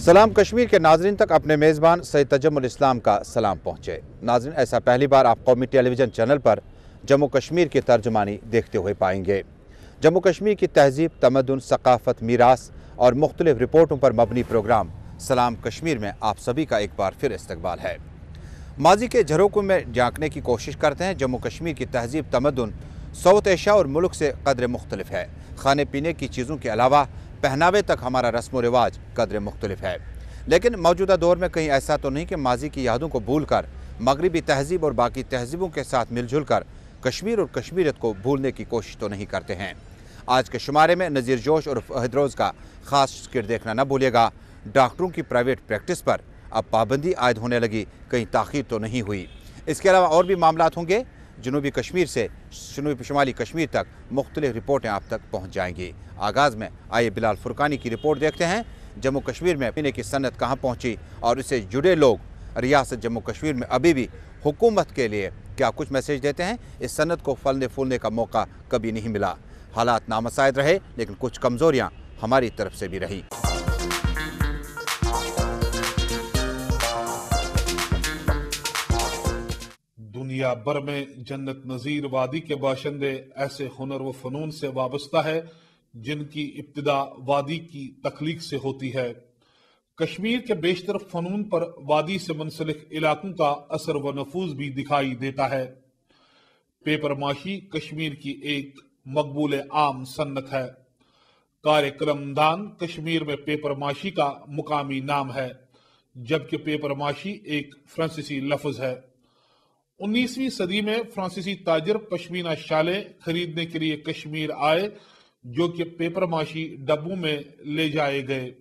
सलाम कश्मीर के नाजरीन तक अपने मेज़बान सैयद तजम्मुल इस्लाम का सलाम पहुँचे। नाजरीन, ऐसा पहली बार आप कौमी टेलीविज़न चैनल पर जम्मू कश्मीर की तर्जुमानी देखते हुए पाएंगे। जम्मू कश्मीर की तहजीब, तमद्दुन, सकाफ़त, मीरास और मुख्तलिफ रिपोर्टों पर मबनी प्रोग्राम सलाम कश्मीर में आप सभी का एक बार फिर इस्तकबाल है। माजी के झरोकों में झांकने की कोशिश करते हैं। जम्मू कश्मीर की तहजीब, तमद्दुन सौत एशिया और मुल्क से कदर मुख्तलिफ है। खाने पीने की चीज़ों के अलावा पहनावे तक हमारा रस्म व रिवाज कदर मुख्तलिफ है। लेकिन मौजूदा दौर में कहीं ऐसा तो नहीं कि माजी की यादों को भूल कर मगरबी तहजीब और बाकी तहजीबों के साथ मिलजुल कर कश्मीर और कश्मीरियत को भूलने की कोशिश तो नहीं करते हैं। आज के शुमारे में नज़ीर जोश और हदरोज़ का ख़ास स्किट देखना न भूलिएगा। डॉक्टरों की प्राइवेट प्रैक्टिस पर अब पाबंदी आयद होने लगी, कहीं ताख़ीर तो नहीं हुई। इसके अलावा और भी मामलात होंगे। जनूबी कश्मीर से शुमाली कश्मीर तक मुख्तलिफ रिपोर्टें आप तक पहुँच जाएंगी। आगाज़ में आइए बिलाल फुरकानी की रिपोर्ट देखते हैं। जम्मू कश्मीर में पीने की सनत कहाँ पहुँची और इससे जुड़े लोग रियासत जम्मू कश्मीर में अभी भी हुकूमत के लिए क्या कुछ मैसेज देते हैं। इस सनत को फलने फूलने का मौका कभी नहीं मिला। हालात नामसायद रहे, लेकिन कुछ कमज़ोरियाँ हमारी तरफ से भी रही। दुनिया भर में जन्नत नज़ीर वादी के बाशिंदे ऐसे हुनर व फ़नून से वाबस्ता है जिनकी इब्तिदा वादी की तख्लीक से होती है। कश्मीर के बेशतर फ़नून पर वादी से मुंसलिक इलाकों का असर व नफूज भी दिखाई देता है। पेपर माशी कश्मीर की एक मकबूल आम सन्नत है। कार कलमदान कश्मीर में पेपर माशी का मुकामी नाम है, जबकि पेपर माशी एक फ्रांसीसी लफ्ज़ है। 19वीं सदी में फ्रांसीसी ताजर पश्मीना शालें खरीदने के लिए कश्मीर आए, जो कि पेपर माशी डब्बों में ले जाए गए।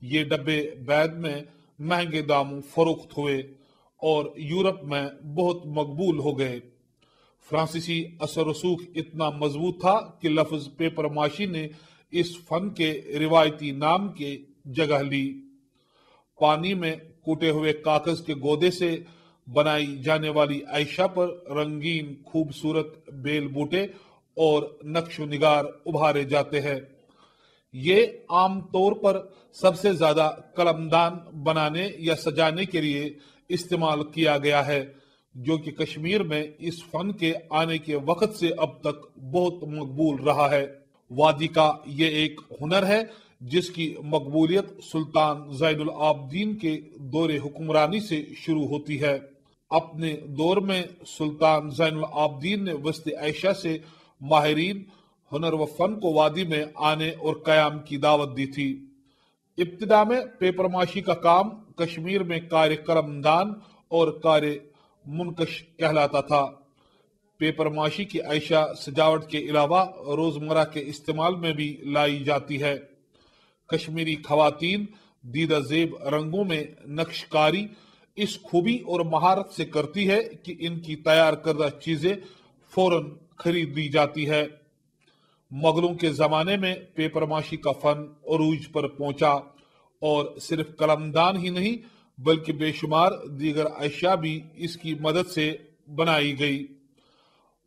ये डब्बे बाद में महंगे दामों फरोख्त हुए और यूरोप में बहुत मकबूल हो गए। फ्रांसीसी असर रसूख इतना मजबूत था कि लफ्ज पेपर माशी ने इस फन के रिवायती नाम के जगह ली। पानी में कूटे हुए कागज के गोदे से बनाई जाने वाली आयशा पर रंगीन खूबसूरत बेल बूटे और नक्शो निगार उभारे जाते हैं। ये आम तौर पर सबसे ज्यादा कलमदान बनाने या सजाने के लिए इस्तेमाल किया गया है, जो कि कश्मीर में इस फन के आने के वक्त से अब तक बहुत मकबूल रहा है। वादी का ये एक हुनर है जिसकी मकबूलियत सुल्तान ज़ैनुल आबदीन के दौरे हुक्मरानी से शुरू होती है। अपने दौर में सुल्तान ज़ैनुल आबदीन ने वस्ती आयशा से माहिरीन हुनर व फन को वादी में आने और कयाम की दावत दी थी। इब्तिदा में पेपर माशी का काम कश्मीर में कार कलमदान और कार मुनकश कहलाता था। पेपर माशी की आयशा सजावट के अलावा रोजमर्रा के इस्तेमाल में भी लाई जाती है। कश्मीरी खवातीन दीदा जेब रंगों में नक्शकारी इस खूबी और महारत से करती है कि इनकी तैयार करदा चीजें फौरन खरीद ली जाती है। मुगलों के जमाने में पेपर माशी का फन अरूज पर पहुंचा और सिर्फ कलमदान ही नहीं बल्कि बेशुमार दीगर अशिया भी इसकी मदद से बनाई गई।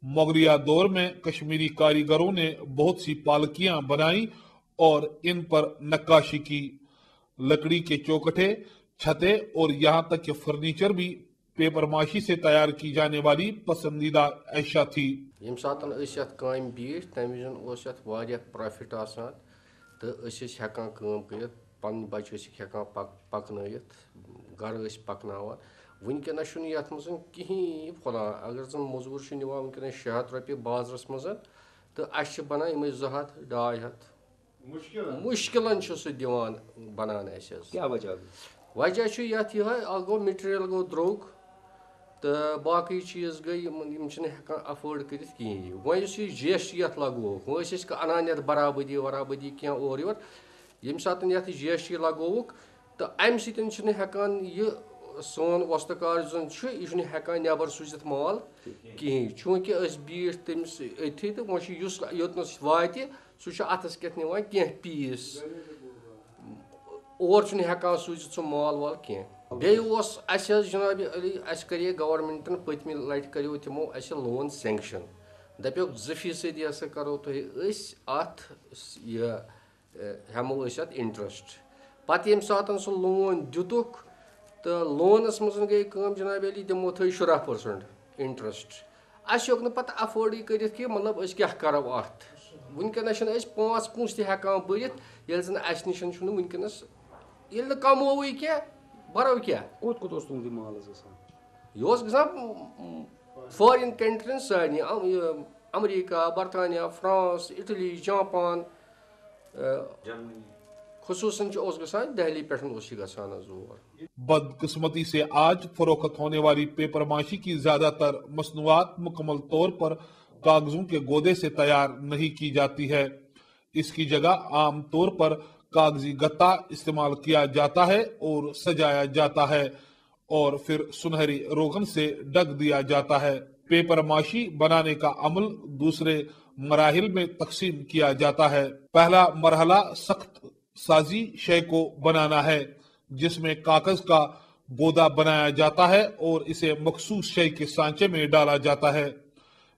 मुगलिया दौर में कश्मीरी कारीगरों ने बहुत सी पालकियां बनाई और इन पर नक्काशी की। लकड़ी के चौखटे, छतें और यहाँ तक कि फर्नीचर भी पेपर माशी से तैयार की जाने वाली पसंदीदा अशिया थी। यम सातन काम बीठ तम प्रॉफिट आसान तो हेकान कर पन बच्चे हेकान पकनत गर पकनावान। वनकस मज कहीं खुदा अगर जन मजूर वनकस 600 रुपये बाजरस मज तो बनान 200 250 मुश्किलन सह दिवान बनान। क्या वजह ये गो मटेरियल गो द्रोग तो बाकी चीज़ गई हेकान अफोर्ड कर कहीं। वो GST ये लगोक वो अनान बराबदी वराबदी क्या और योर ये सात GST लगोक तो अम हेकान ये सोन वस्तकार जन हेकान नबर सूजित माल कहीं, चूंकि बीठ तमिस अथी तो वो योतनस वात सह अथस कथ निवान कह पीस और हेकान सूजित सह माल वाल कह। जनाब अली करे गवर्नमेंटन पत्म लट करो तमो लोन सेंक्शन दपोक 2% हसा करो तुम अत हमो इंटरेस्ट پتہٕ ییٚمہِ ساتہٕ سُہ لون دِتُکھ تہٕ لونَس منٛز گٔے کٲم جِناب علی تِمو تھٲے 10% اِنٹرٛسٹ. اَسہِ ہیوٚک نہٕ پَتہٕ اَفٲڈٕے کٔرِتھ کہِ مطلب أسۍ کیٛاہ کَرو اَتھ. وٕنکٮ۪نَس چھِنہٕ أسۍ 5 پونٛسہٕ تہِ ہٮ۪کان بٔرِتھ ییٚلہِ زَن اَسہِ نِش چھُنہٕ وٕنکٮ۪نَس ییٚلہِ نہٕ کَمووٕے کینٛہہ بَرو کیٛاہ. کوٚت کوٚت اوس تُہُنٛد یہِ مال حظ گژھان؟ یہِ اوس گژھان فارِن کَنٹرٛیٖز سارنٕے اَمریٖکا برطانیہ فرٛانٛس اِٹلی جاپان خصوٗصاً چھُ اوس گژھان دہلی پٮ۪ٹھ اوس یہِ گژھان حظ اور. بدقسمتی سے آج فروخت ہونے والی پیپر ماشی کی زیادہ تر مصنوعات مکمل طور پر کاغذوں کے گودے سے تیار نہیں کی جاتی ہے. اس کی جگہ عام طور پر کاغذی گتا استعمال کیا جاتا ہے اور سجایا جاتا ہے اور پھر سنہری روغن سے ڈھک دیا جاتا ہے. پیپر ماشی بنانے کا عمل دوسرے مراحل میں تقسیم کیا جاتا ہے. پہلا مرحلہ سخت سازی شے کو بنانا ہے جس میں کاغذ کا گودا بنایا جاتا ہے اور اسے مخصوص شے کے سانچے میں ڈالا جاتا ہے.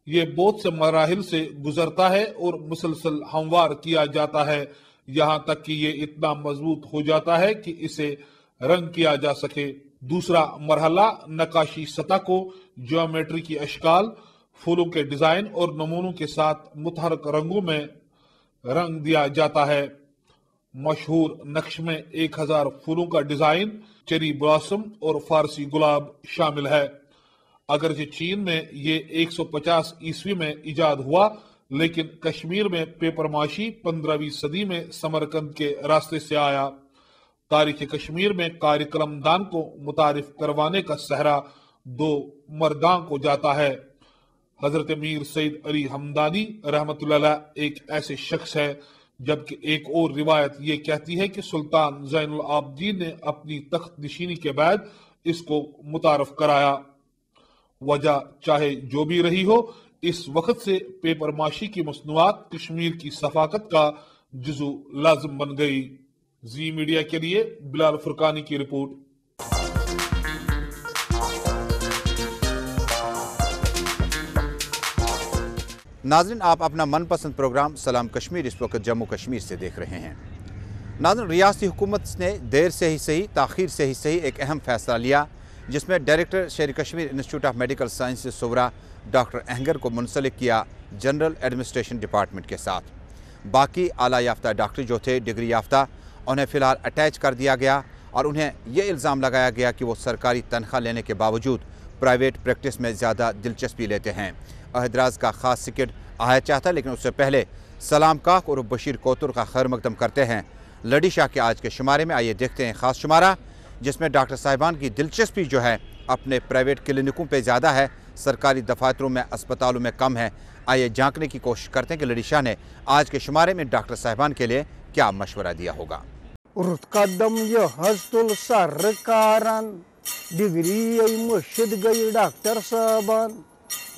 یہ بہت سے مراحل سے گزرتا ہے اور مسلسل ہموار کیا جاتا ہے یہاں تک کہ یہ اتنا مضبوط ہو جاتا ہے کہ اسے رنگ کیا جا سکے. دوسرا مرحلہ نقاشی سطح کو جیومیٹری کی اشکال پھولوں کے ڈیزائن اور نمونوں کے ساتھ متحرک رنگوں میں رنگ دیا جاتا ہے. مشہور نقش میں 1000 پھولوں کا ڈیزائن چیری بلاسم اور فارسی گلاب شامل ہے. اگرچہ چین میں یہ 150 عیسوی میں ایجاد ہوا لیکن کشمیر میں پیپر ماشی 15ویں صدی میں سمرقند کے راستے سے آیا. تاریخ کشمیر میں قاری قلم دان کو متعارف کروانے کا سہرا 2 مردان کو جاتا ہے. حضرت میر سید علی ہمدانی رحمۃ اللہ علیہ ایک ایسے شخص ہے جبکہ ایک اور روایت یہ کہتی ہے کہ سلطان زین العابدین نے اپنی تخت نشینی کے بعد اس کو متعارف کرایا. وجہ چاہے جو بھی رہی ہو اس وقت سے پیپر ماشی کی مصنوعات کشمیر کی ثقافت کا جزو لازم بن گئی. زی میڈیا کے لیے بلال فرقانی کی رپورٹ. ناظرین آپ اپنا من پسند پروگرام سلام کشمیر اس وقت جموں کشمیر سے دیکھ رہے ہیں. ناظرین ریاستی حکومت نے دیر سے ہی صحیح تاخیر سے ہی صحیح ایک اہم فیصلہ لیا جس میں director Sher Kashmir institute of medical sciences Soura doctor Ahangar کو منسلک کیا جنرل ایڈمنسٹریشن ڈپارٹمنٹ کے ساتھ. باقی اعلیٰ یافتہ ڈاکٹر جو تھے ڈگری یافتہ انہیں فی الحال اٹیچ کر دیا گیا اور انہیں یہ الزام لگایا گیا کہ وہ سرکاری تنخواہ لینے کے باوجود پرائیویٹ پریکٹس میں زیادہ دلچسپی لیتے ہیں. اہدراز کا خاص سکٹ آیا چاہتا لیکن اس سے پہلے سلام کاک اور بشیر کوتر کا خیر مقدم کرتے ہیں لڑی شاہ کے آج کے شمارے میں. آئیے دیکھتے ہیں خاص شمارہ جس میں ڈاکٹر صاحبان کی دلچسپی جو ہے اپنے پرائیویٹ کلینکوں پہ زیادہ ہے، سرکاری دفاتروں میں اسپتالوں میں کم ہے. آئیے جانکنے کی کوشش کرتے ہیں کہ لڑی شاہ نے آج کے شمارے میں ڈاکٹر صاحبان کے لیے کیا مشورہ دیا ہوگا. رُت قدم یہ حض تل سرکارن ڈگری مشد گئی ڈاکٹر صاحبان.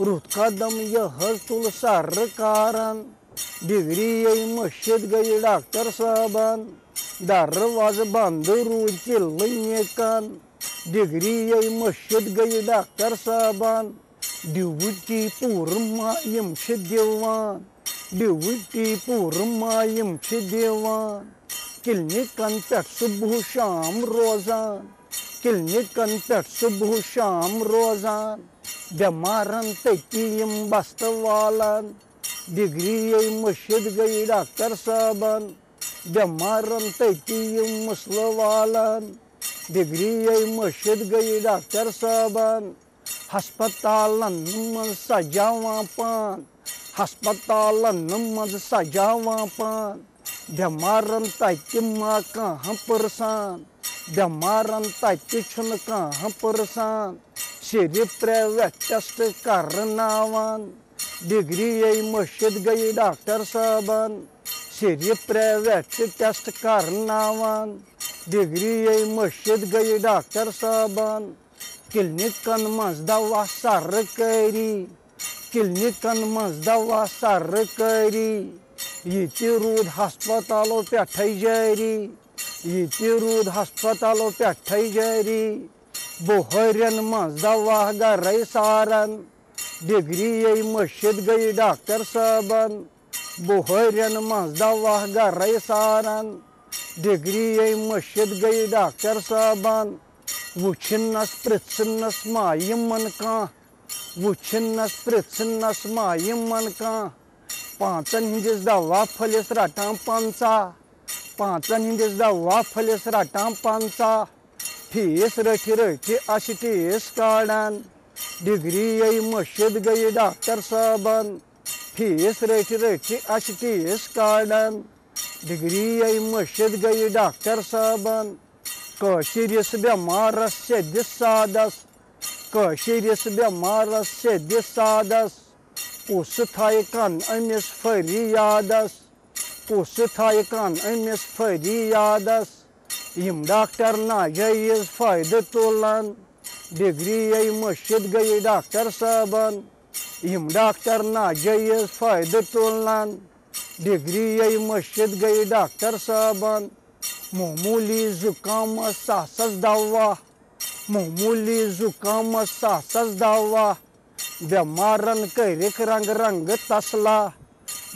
رُت قدم یہ حض تل سرکارن ڈگری مشد گئی ڈاکٹر صاحبان. دروازٕ بند روٗدۍ کِلنِکن ڈگری مشد گئی ڈاکٹر صاحبان. ڈیوٹی پوٗرٕ ما یِم چھِ دِوان ڈیوٹی پوٗرٕ ما یِم چھِ دِوان. کلنکن پٮ۪ٹھ صبح شام روزان کلنکن پٮ۪ٹھ صبح شام روزان. بٮ۪مارن تٔتی یِم بستہٕ والان ڈگری مشد گئی ڈاکٹر صاحبان. بٮ۪مارن تٔتی یِم مسلہٕ والان ڈگری مشد گئی ڈاکٹر صاحبان. ہسپتالن منٛز سجاوان پان ہسپتالن منٛز سجاوان پان. بٮ۪مارن تتہِ ما کانٛہہ پرژھان بٮ۪مارن تتہِ چھُنہٕ کانٛہہ پرژھان. صرف پرٛیویٹ ٹیسٹ کرناوان ڈگری مشد گئی ڈاکٹر صاحبان. صرف پرٛیویٹ ٹیسٹ کرناوان ڈگری مشد گئی ڈاکٹر صاحبان. کلنکن منٛز دوا سرکٲری کلنکن منٛز دوا سرکٲری. یہ تہِ روٗد ہسپتالو پٮ۪ٹھَے جٲری یہ تہِ روٗد ہسپتالو پٮ۪ٹھَے جٲری. بُہٲرٮ۪ن منٛز دوا گرے سارن ڈگری مشد گئی ڈاکٹر صاحبن. بُہٲرٮ۪ن منٛز دوا گرے سارن डिग्री मशिद गई डॉक्टर साहबान वुचनस पृथनस मायमन का वुचनस पृथनस मायमन का पांचन हिंदिस दवा फलिस रटां पंचा पांचन हिंदिस दवा फलिस रटां पंचा फीस रटी रटी अशटीस काड़ान डिग्री मशिद गई डॉक्टर साहबान फीस रटी रटी अशटीस काड़ान डिग्री मशिद गई डॉक्टर साहबान कशिरिस बेमारस सेदिस सादस कशिरिस बेमारस सेदिस सादस पुस थाय कान अमिस फरियादस पुस थाय कान अमिस फरियादस यम डॉक्टर नाजायज फायदे तुलान डिग्री मशिद गई डॉक्टर साहबान यम डॉक्टर नाजायज फायदे तुलान डिग्री मशिद गई डॉक्टर साहबान मामूली जुकाम सासस दवा मामूली जुकाम सासस दवा बेमारन करिक रंग रंग तसला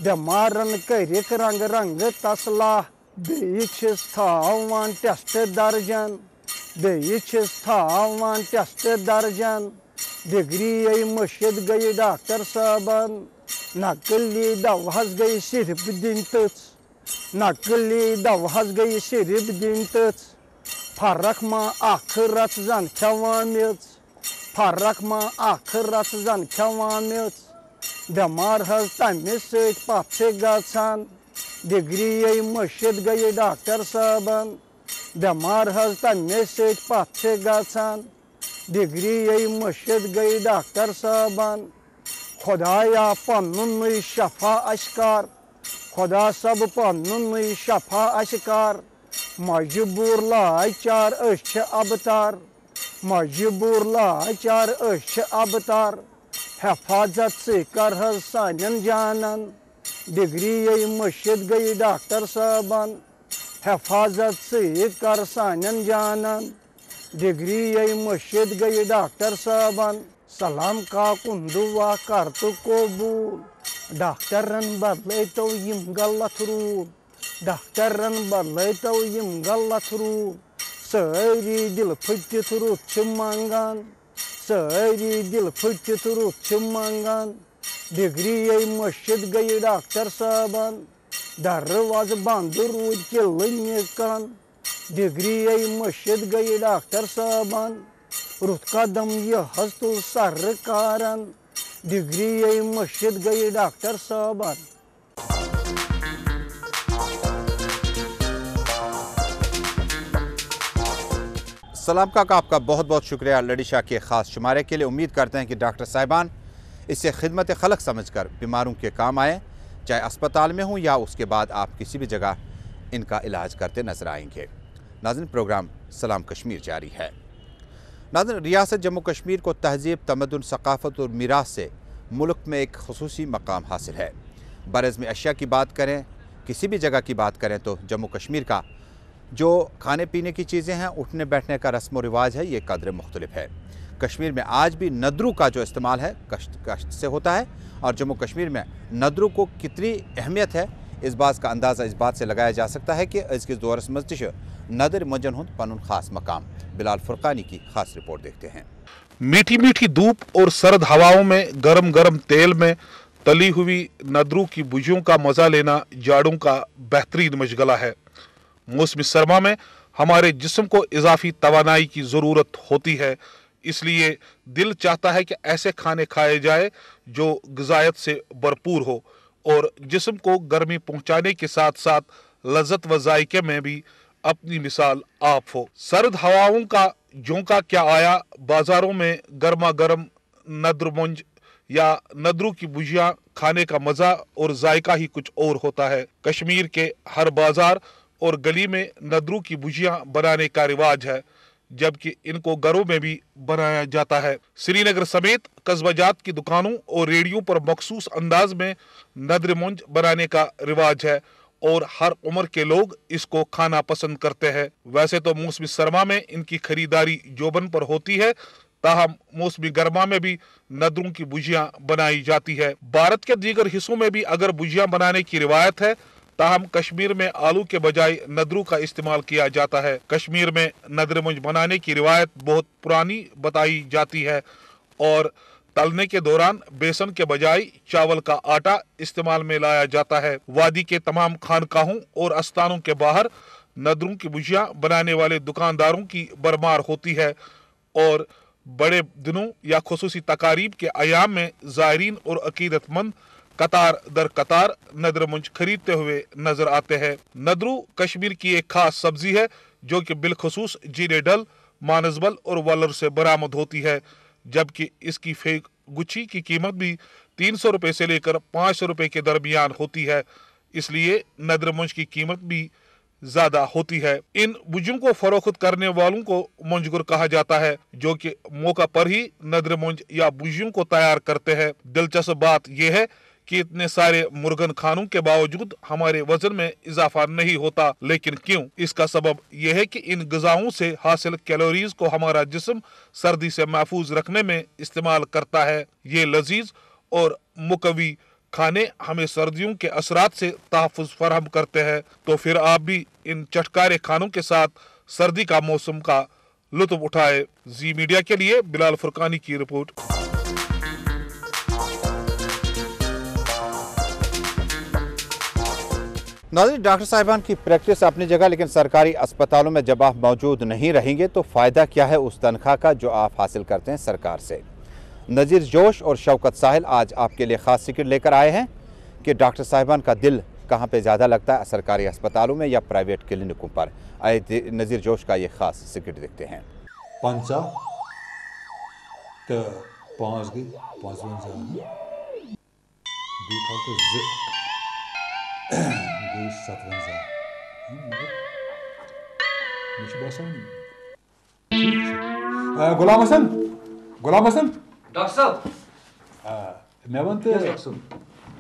बेमारन करिक रंग रंग तसला बेयिस थावान टेस्ट दर्जन बेयिस थावान टेस्ट दर्जन डिग्री मशिद गई डॉक्टर साहबान नकली दवा गई सिर्फ दिन तच नकली दवा गई सिर्फ दिन तच फर्क मा आखरत जन खेवामिज फर्क मा आखरत जन खेवामिज बेमार हज तमे सत पत्से गछान डिग्री मशिद गई डॉक्टर साहबान बेमार हज तमे सत पत्से गछान डिग्री मशिद गई डॉक्टर साहबान खुदाया पन्नुन शफा अशकार खुदा सब पन्नुन शफा अशकार मजबूर लाचार अश अबतार मजबूर लाचार अश अबतार हिफाजत से कर सानन जानन डिग्री मशिद गई डॉक्टर साहबान हिफाजत से कर सानन जानन डिग्री मशिद गई डॉक्टर साहबान सलाम का कुंदुआ कर तो कबूल डॉक्टरन बदले तो यम गलत रूल डॉक्टरन बदले तो यम गलत रूल सारी दिल फटित रुच मंगान सारी दिल फटित रुच मंगान डिग्री मशिद गई डॉक्टर साहबान दरवाज बंद रूद के लकान डिग्री मशिद गई डॉक्टर साहबान रुत कदम यह हस्तुल सरकारन डिग्री मशिद गई डॉक्टर साहबान। सलाम का आपका बहुत बहुत शुक्रिया लड़ीशा के ख़ास शुमारे के लिए। उम्मीद करते हैं कि डॉक्टर साहिबान इसे खिदमत खलक समझकर बीमारों के काम आए, चाहे अस्पताल में हों या उसके बाद आप किसी भी जगह इनका इलाज करते नजर आएंगे। नाज़रीन, प्रोग्राम सलाम कश्मीर जारी है। नाज़रीन, रियासत जम्मू कश्मीर को तहज़ीब, तमद्दुन, सकाफ़त और मीरास से मुल्क में एक ख़ुसूसी मकाम हासिल है। बरज़्म अशिया की बात करें, किसी भी जगह की बात करें तो जम्मू कश्मीर का जो खाने पीने की चीज़ें हैं, उठने बैठने का रस्म व रिवाज है, ये कदर मुख्तलिफ है। कश्मीर में आज भी नदरू का जो इस्तेमाल है कश्त से होता है, और जम्मू कश्मीर में नदरू को कितनी अहमियत है इस बात का अंदाज़ा इस बात से लगाया जा सकता है कि इसके दौरस मस्तिश नदर मजन हुंद पनुन खास मकाम। बिलाल फुरकानी की खास रिपोर्ट देखते हैं। मीठी मीठी धूप और सर्द हवाओं में गरम गरम तेल में तली हुई नदरू की भुजियों का मजा लेना जाड़ों का बेहतरीन मशगला है। मौसमी सरमा में हमारे जिस्म को इजाफी तवानाई की ज़रूरत होती है, इसलिए दिल चाहता है कि ऐसे खाने खाए जाए जो ग़िज़ायत से भरपूर हो और जिस्म को गर्मी पहुंचाने के साथ साथ लज्जत व जायके में भी अपनी मिसाल आप हो। सर्द हवाओं का झोंका क्या आया, बाजारों में गर्मा गर्म नद्रमुंज या नदरू की भुजिया खाने का मज़ा और जायका ही कुछ और होता है। कश्मीर के हर बाजार और गली में नदरू की भुजिया बनाने का रिवाज है, जबकि इनको घरों में भी बनाया जाता है। श्रीनगर समेत कस्बाजात की दुकानों और रेडियो पर मखसूस अंदाज में नद्रमुंज बनाने का रिवाज है और हर उम्र के लोग इसको खाना पसंद करते हैं। वैसे तो मौसमी सरमा में इनकी खरीदारी जोबन पर होती है, ताहम मौसमी गर्मा में भी नदरों की भुजिया बनाई जाती है। भारत के दीगर हिस्सों में भी अगर भुजिया बनाने की रिवायत है ताहम कश्मीर में आलू के बजाय नदरू का इस्तेमाल किया जाता है। कश्मीर में नदर मुंज बनाने की रिवायत बहुत पुरानी बताई जाती है और तलने के दौरान बेसन के बजाय चावल का आटा इस्तेमाल में लाया जाता है। वादी के तमाम खानकाहों और आस्थानों के बाहर नदरों की भुजिया बनाने वाले दुकानदारों की भरमार होती है और बड़े दिनों या खुसूसी तकारीब के अयाम में ज़ायरीन और अकीदतमंद कतार दर कतार नदर मुंज खरीदते हुए नजर आते हैं। नदरू कश्मीर की एक खास सब्जी है जो कि बिलखसूस जीरे डल, मानसबल और वलर से बरामद होती है, जबकि इसकी फेक गुच्छी की कीमत भी 300 रुपए से लेकर 500 रुपए के दरमियान होती है, इसलिए नदर मुंज की कीमत भी ज्यादा होती है। इन भुजियों को फरोख्त करने वालों को मुंजगर कहा जाता है, जो कि मौका पर ही नदर मुंज या भुजियों को तैयार करते हैं। दिलचस्प बात यह है कि इतने सारे मुर्गन खानों के बावजूद हमारे वजन में इजाफा नहीं होता, लेकिन क्यों? इसका सबब यह है कि इन ग़िज़ाओं से हासिल कैलोरीज को हमारा जिस्म सर्दी से महफूज रखने में इस्तेमाल करता है। ये लजीज और मुकवी खाने हमें सर्दियों के असरात से तहफ़्फ़ुज़ फराहम करते हैं। तो फिर आप भी इन चटकारे खानों के साथ सर्दी का मौसम का लुत्फ़ उठाए। जी मीडिया के लिए बिलाल फुरकानी की रिपोर्ट। नाज़रीन, डॉक्टर साहिबान की प्रैक्टिस अपनी जगह, लेकिन सरकारी अस्पतालों में जब आप मौजूद नहीं रहेंगे तो फ़ायदा क्या है उस तनख्वाह का जो आप हासिल करते हैं सरकार से। नज़ीर जोश और शौकत साहिल आज आपके लिए ख़ास सीक्रेट लेकर आए हैं कि डॉक्टर साहिबान का दिल कहाँ पे ज़्यादा लगता है, सरकारी अस्पतालों में या प्राइवेट क्लिनिकों पर। आए नज़ीर जोश का ये ख़ास सीक्रेट देखते हैं। 50 तो 5 गई 55 गई 57 गुलाम हसन डॉक्टर साहब मे वन तो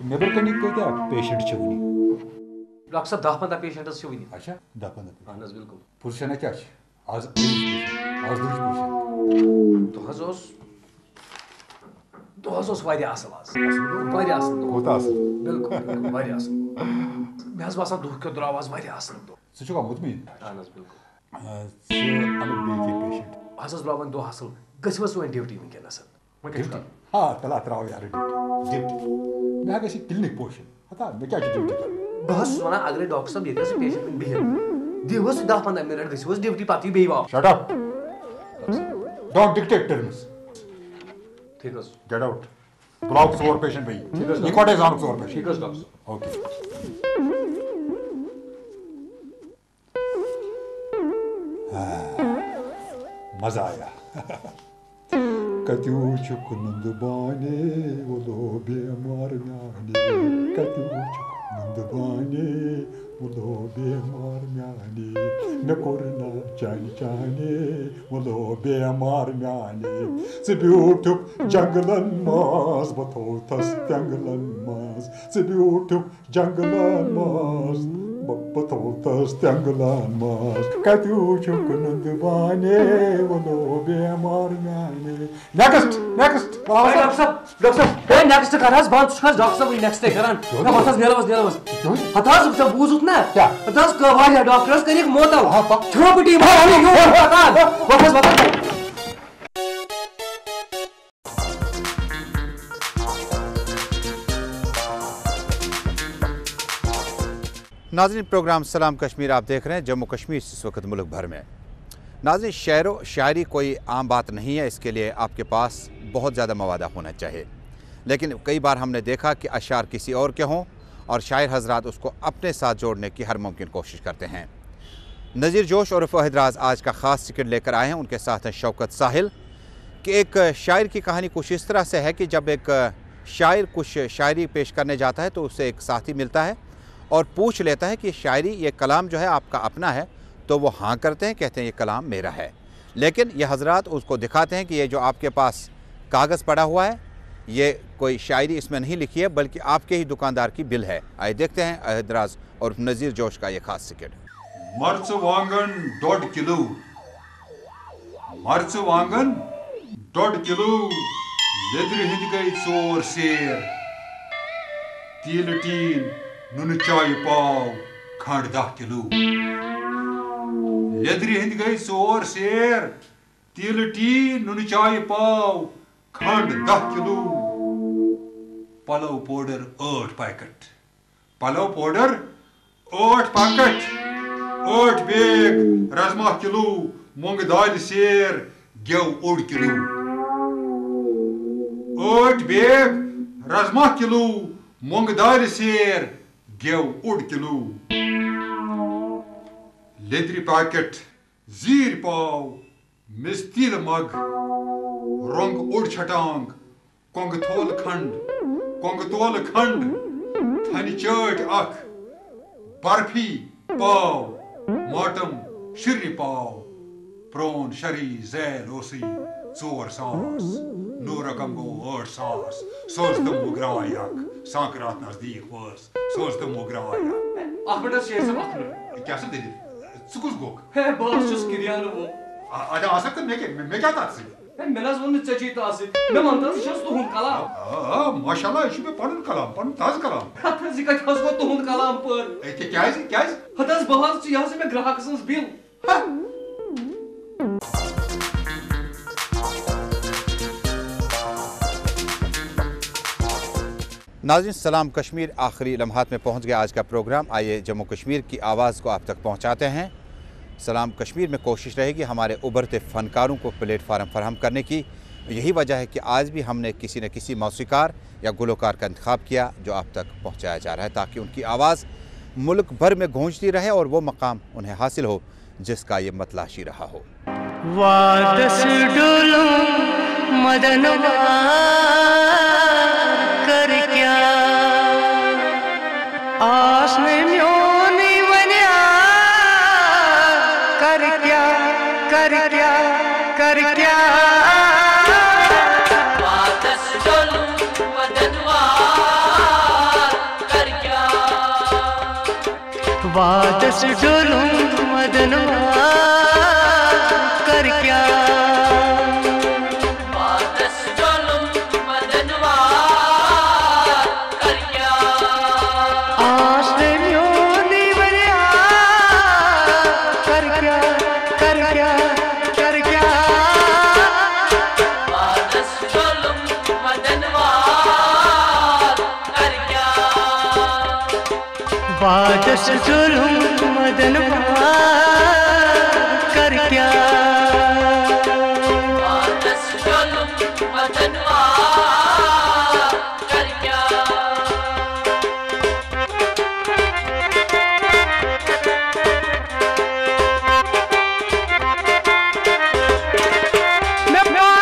नेबर कनिक क्या पेशेंट वनी डॉक्टर साहब 10-15 पेशेंट्स वनी। अच्छा 10-15 अहन बिल्कुल पुरुषना क्या आज आज दुज दोहस वारिया असल आज वारिया असल कोता असल बिल्कुल वारिया असल मे हस बासान दुह के द्राव आज वारिया असल दो सुचुका मुतमिन अहन बिल्कुल अनु बेके पेशेंट हस ब्रावन दो असल गसव सोन ड्यूटी वनकनस ड्यूटी हां तला त्राव यार ड्यूटी मैं गसी क्लिनिक पोशन हता मैं क्या ड्यूटी बस वना अगर डॉक्टर साहब ये पेशेंट बिहेव दिवस 10-15 मिनट गसव ड्यूटी पाती बेवा shut up don't dictate terms ठीक है गेट आउट ब्लॉक 4 पेशेंट भाई निकोटे जान 4 पेशेंट ठीक है डॉक्टर ओके मजा आया Катючук нандыбане, уло бемар мяне. Катючук нандыбане, уло бемар мяне. Накорна чани, уло бемар мяне. Сибютук джанглан маз, батотас джанглан маз. Сибютук джанглан маз. Батотас джанглан маз. Катючук нандыбане, уло бемар мяне. Next. डॉक्टर साहब ए नेक्स्ट करहस बात छस डॉक्टर साहब नेक्स्ट करन ना बतस नेलवस हतास सब बूजुत ना क्या हतास कवाया डॉक्टर्स करिक मोतल थ्रोपटी मारी यो बतस नाज़रीन, प्रोग्राम सलाम कश्मीर आप देख रहे हैं। जम्मू कश्मीर से इस वक्त मुल्क भर में नाज़रीन शेर व शायरी कोई आम बात नहीं है, इसके लिए आपके पास बहुत ज़्यादा मवादा होना चाहिए। लेकिन कई बार हमने देखा कि अशार किसी और के हों और शायर हजरात उसको अपने साथ जोड़ने की हर मुमकिन कोशिश करते हैं। नज़ीर जोश और फहदराज आज का ख़ास सीक्रेट लेकर आए हैं। उनके साथ हैं शौकत साहिल कि एक शायर की कहानी कुछ इस तरह से है कि जब एक शायर कुछ शायरी पेश करने जाता है तो उससे एक साथी मिलता है और पूछ लेता है कि शायरी ये कलाम जो है आपका अपना है, तो वो हाँ करते हैं, कहते हैं ये कलाम मेरा है। लेकिन ये हजरात उसको दिखाते हैं कि ये जो आपके पास कागज़ पड़ा हुआ है ये कोई शायरी इसमें नहीं लिखी है बल्कि आपके ही दुकानदार की बिल है। आइए देखते हैं फहदराज और नज़ीर जोश का ये खास सीक्रेट। मर्चवांगन 1.5 किलो, मर्चवांगन 1.5 किलो, लेदर हिंद गई 4 सेर, तिल टीन نون چائے پاو کھنڈ 10 کلو لیدری ہند گئی 4 سیر تیل ٹی نون چائے پاو کھنڈ 10 کلو پلو پاؤڈر 8 پیکٹ پلو پاؤڈر 8 پیکٹ 8 بیگ رازما کلو مونگ دال سیر گیو 1 کلو 8 بیگ رازما کلو مونگ دال سیر گیو 1 کلو لیدری پیکٹ زیر پاو مستیل مگ رنگ 1 چھٹانگ کنگ تول کھنڈ تھنی چاٹ اخ برفی پاو ماٹم شری پاو پرون شری زیل اوسی 4 ساس نو رقم گو 8 ساس سوز دم مگرائی اخ سانکرات نزدیک ورس سوز دم مگرائی اخ منٹ شیر صاحب اخ منٹ کیا سا دلیل سکوز گوک ہے باس چھس کریان وہ ادا آ سکتا میں کیا تات سے میں نہ ون چچی تاس میں ونتا چھس تہن کلام ماشاءاللہ یہ چھُ پنن کلام پنن تاز کلام ہتھ زِ کتھ ہس گو تہن کلام پر کیاز ہتھ ہس بہت یہ ہس میں گراہک سنس بل ناظرین سلام کشمیر آخری لمحات میں پہنچ گیا آج کا پروگرام. آئیے جموں کشمیر کی آواز کو آپ تک پہنچاتے ہیں. سلام کشمیر میں کوشش رہے گی ہمارے ابھرتے فنکاروں کو پلیٹ فارم فراہم کرنے کی. یہی وجہ ہے کہ آج بھی ہم نے کسی نہ کسی موسیقار یا گلوکار کا انتخاب کیا جو آپ تک پہنچایا جا رہا ہے تاکہ ان کی آواز ملک بھر میں گونجتی رہے اور وہ مقام انہیں حاصل ہو جس کا یہ متلاشی رہا ہو. وادس ڈولوں مدنوا کر کیا آس میں میونی ونیا کر کیا کر کیا کر کیا وادس ڈولوں مدنوا کر کیا وادس ڈولوں مدنوا کر کیا وادس ظلم مدن کر کیا وادس ظلم مدن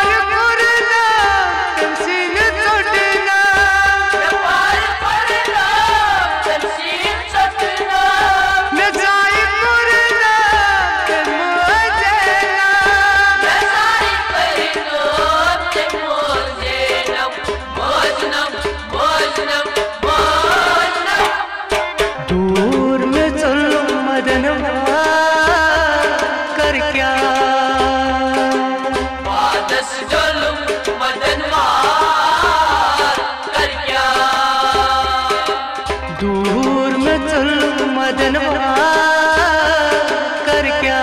کر کیا وادس ظلم مدن کر کیا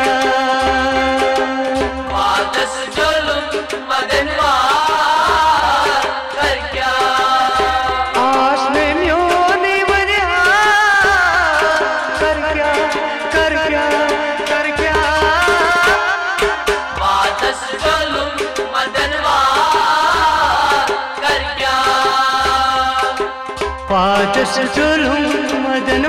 وادس ظلم مدن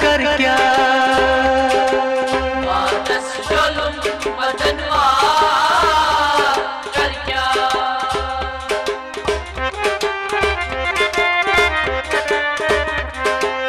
کر کیا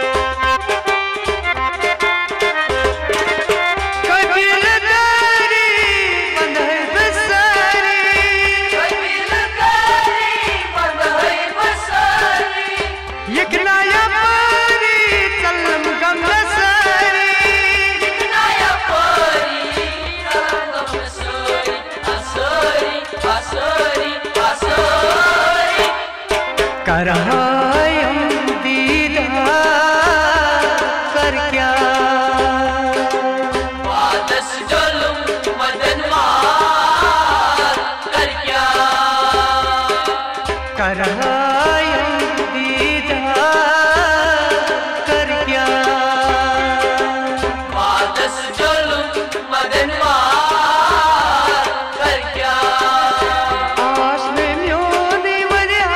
کرایم دی करायूं दीदार कर क्या वादस जुल्म मदनवार कर क्या आस में म्योंदी वजह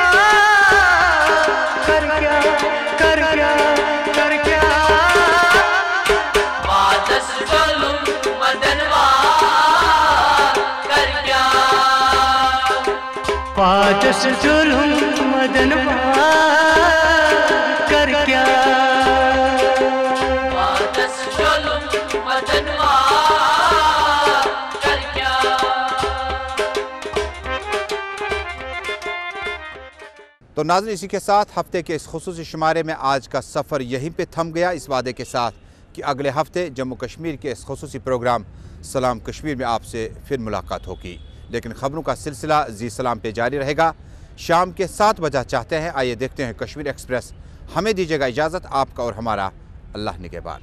कर क्या कर क्या कर क्या वादस जुल्म मदनवार कर क्या वादस जुल्म मदनवार कर क्या वादस जुल्म मदनवार कर क्या। तो नाज़रीन, इसी के साथ हफ्ते के इस खुसूसी शुमारे में आज का सफ़र यहीं पे थम गया, इस वादे के साथ कि अगले हफ्ते जम्मू कश्मीर के इस खुसूसी प्रोग्राम सलाम कश्मीर में आपसे फिर मुलाकात होगी। लेकिन ख़बरों का सिलसिला जी सलाम पे जारी रहेगा। शाम के 7 बजे चाहते हैं, आइए देखते हैं कश्मीर एक्सप्रेस। हमें दीजिएगा इजाज़त। आपका और हमारा अल्लाह निगहबान।